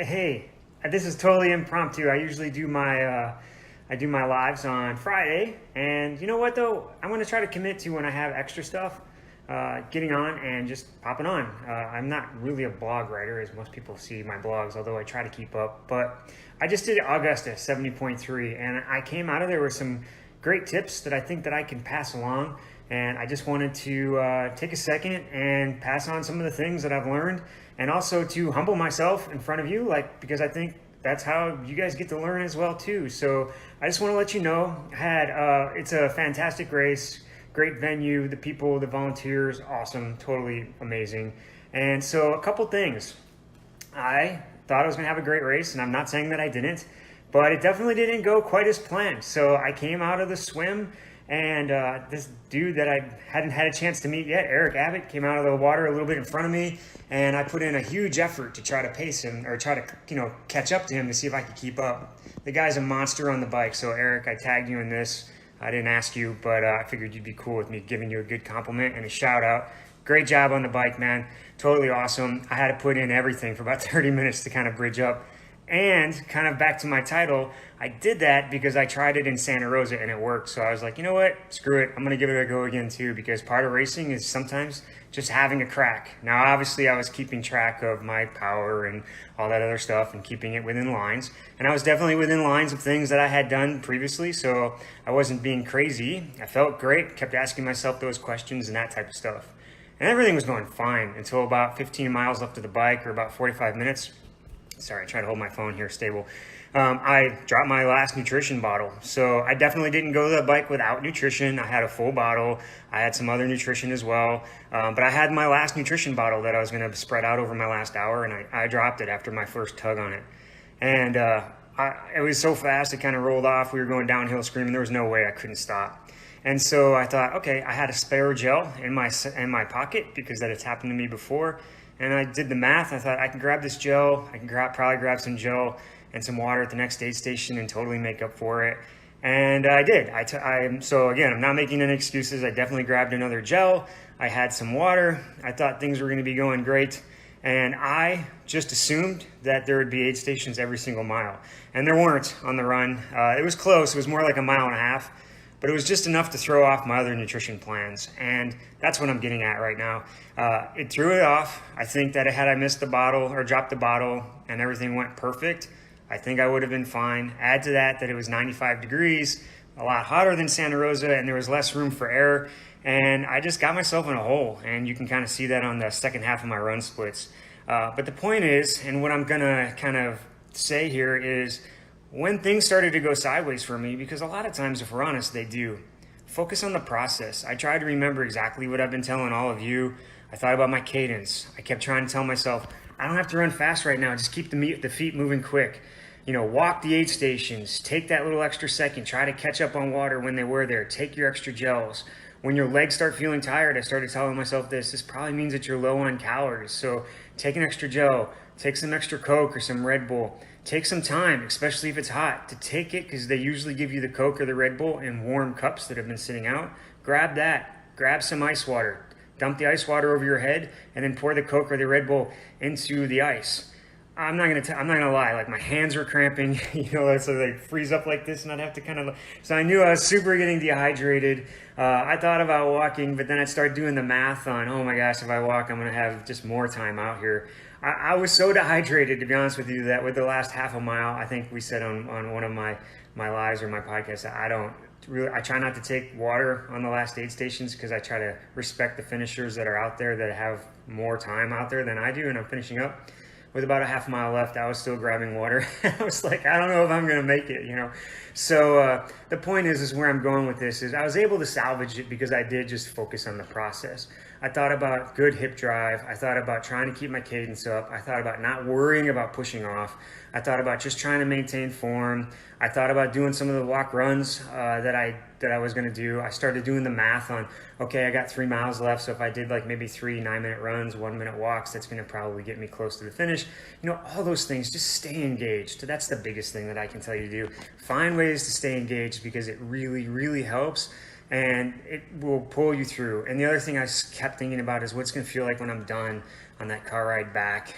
Hey, this is totally impromptu. I usually do my lives on Friday, and you know what though? I'm gonna try to commit to when I have extra stuff, getting on and just popping on. I'm not really a blog writer, as most people see my blogs, although I try to keep up. But I just did Augusta 70.3, and I came out of there with some great tips that I think that I can pass along. And I just wanted to take a second and pass on some of the things that I've learned, and also to humble myself in front of you, because I think that's how you guys get to learn as well too. So I just want to let you know, it's a fantastic race, great venue, the people, the volunteers, awesome, totally amazing. And so a couple things. I thought I was going to have a great race, and I'm not saying that I didn't, but it definitely didn't go quite as planned. So I came out of the swim, and this dude that I hadn't had a chance to meet yet, Eric Abbott, came out of the water a little bit in front of me, and I put in a huge effort to try to pace him, or try to, catch up to him to see if I could keep up. The guy's a monster on the bike, so Eric, I tagged you in this. I didn't ask you, but I figured you'd be cool with me giving you a good compliment and a shout out. Great job on the bike, man. Totally awesome. I had to put in everything for about 30 minutes to kind of bridge up. And kind of back to my title, I did that because I tried it in Santa Rosa and it worked. So I was like, you know what? Screw it. I'm going to give it a go again too, because part of racing is sometimes just having a crack. Now, obviously, I was keeping track of my power and all that other stuff and keeping it within lines. And I was definitely within lines of things that I had done previously. So I wasn't being crazy. I felt great, kept asking myself those questions and that type of stuff. And everything was going fine until about 15 miles left of the bike, or about 45 minutes. Sorry, I try to hold my phone here stable. I dropped my last nutrition bottle. So I definitely didn't go to the bike without nutrition. I had a full bottle. I had some other nutrition as well. But I had my last nutrition bottle that I was going to spread out over my last hour, and I dropped it after my first tug on it. And it was so fast, it kind of rolled off. We were going downhill screaming. There was no way I couldn't stop. And so I thought, okay, I had a spare gel in my pocket because that had happened to me before. And I did the math. I thought I can grab this gel. I can probably grab some gel and some water at the next aid station and totally make up for it. And I did. So again, I'm not making any excuses. I definitely grabbed another gel. I had some water. I thought things were going to be going great. And I just assumed that there would be aid stations every single mile. And there weren't on the run. It was close. It was more like a mile and a half. But it was just enough to throw off my other nutrition plans. And that's what I'm getting at right now. It threw it off. I think that had I missed the bottle or dropped the bottle and everything went perfect, I think I would have been fine. Add to that it was 95 degrees, a lot hotter than Santa Rosa, and there was less room for error. And I just got myself in a hole. And you can kind of see that on the second half of my run splits. But the point is, and what I'm going to kind of say here is, when things started to go sideways for me, because a lot of times, if we're honest, they do, focus on the process. I tried to remember exactly what I've been telling all of you. I thought about my cadence. I kept trying to tell myself, I don't have to run fast right now. Just keep the feet moving quick. Walk the aid stations. Take that little extra second. Try to catch up on water when they were there. Take your extra gels. When your legs start feeling tired, I started telling myself this probably means that you're low on calories. So take an extra gel. Take some extra Coke or some Red Bull. Take some time, especially if it's hot, to take it, because they usually give you the Coke or the Red Bull in warm cups that have been sitting out. Grab that. Grab some ice water. Dump the ice water over your head, and then pour the Coke or the Red Bull into the ice. I'm not gonna lie. Like, my hands were cramping. So they freeze up like this, and I'd have to kind of. So I knew I was super getting dehydrated. I thought about walking, but then I'd start doing the math on, oh my gosh, if I walk, I'm gonna have just more time out here. I was so dehydrated, to be honest with you, that with the last half a mile, I think we said on one of my lives or my podcasts, I try not to take water on the last aid stations, because I try to respect the finishers that are out there that have more time out there than I do, and I'm finishing up. With about a half mile left, I was still grabbing water. I was like, I don't know if I'm going to make it, So the point is where I'm going with this is I was able to salvage it because I did just focus on the process. I thought about good hip drive. I thought about trying to keep my cadence up. I thought about not worrying about pushing off. I thought about just trying to maintain form. I thought about doing some of the walk runs that I was going to do. I started doing the math on, okay, I got 3 miles left. So if I did like maybe 3 9-minute runs, 1-minute walks, that's going to probably get me close to the finish. All those things, just stay engaged. That's the biggest thing that I can tell you to do. Find ways to stay engaged, because it really, really helps. And it will pull you through. And the other thing I kept thinking about is what's going to feel like when I'm done on that car ride back.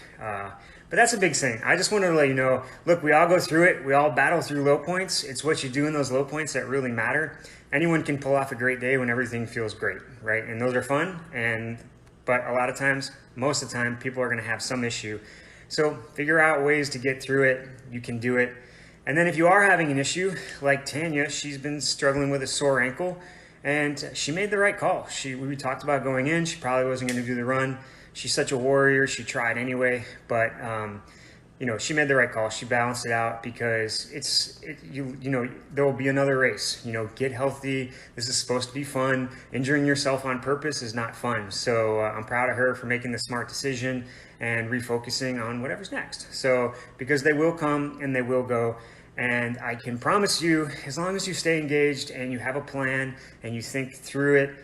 But that's a big thing. I just wanted to let you know, look, we all go through it. We all battle through low points. It's what you do in those low points that really matter. Anyone can pull off a great day when everything feels great, right? And those are fun. But a lot of times, most of the time, people are going to have some issue. So figure out ways to get through it. You can do it. And then if you are having an issue, like Tanya, she's been struggling with a sore ankle, and she made the right call. We talked about going in. She probably wasn't going to do the run. She's such a warrior. She tried anyway, but she made the right call. She balanced it out because there will be another race. Get healthy. This is supposed to be fun. Injuring yourself on purpose is not fun. So I'm proud of her for making the smart decision and refocusing on whatever's next. So because they will come and they will go. And I can promise you, as long as you stay engaged and you have a plan and you think through it,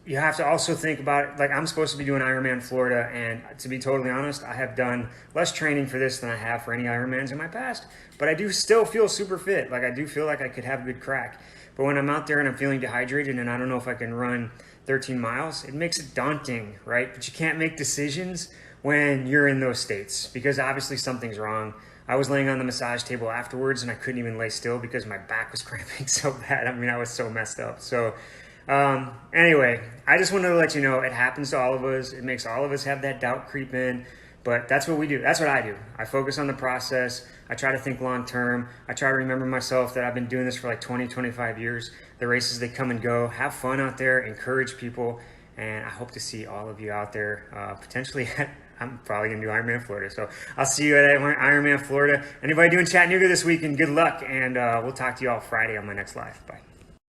you have to also think about it. Like, I'm supposed to be doing Ironman Florida, and to be totally honest, I have done less training for this than I have for any Ironmans in my past, but I do still feel super fit. Like, I do feel like I could have a good crack. But when I'm out there and I'm feeling dehydrated and I don't know if I can run 13 miles, it makes it daunting, right? But you can't make decisions when you're in those states because obviously something's wrong. I was laying on the massage table afterwards and I couldn't even lay still because my back was cramping so bad. I mean, I was so messed up. So anyway, I just wanted to let you know it happens to all of us. It makes all of us have that doubt creep in, but that's what we do. That's what I do. I focus on the process. I try to think long term. I try to remember myself that I've been doing this for like 20, 25 years. The races, they come and go. Have fun out there, encourage people, and I hope to see all of you out there potentially I'm probably going to do Ironman Florida. So I'll see you at Ironman Florida. Anybody doing Chattanooga this weekend, good luck, and we'll talk to you all Friday on my next live. Bye.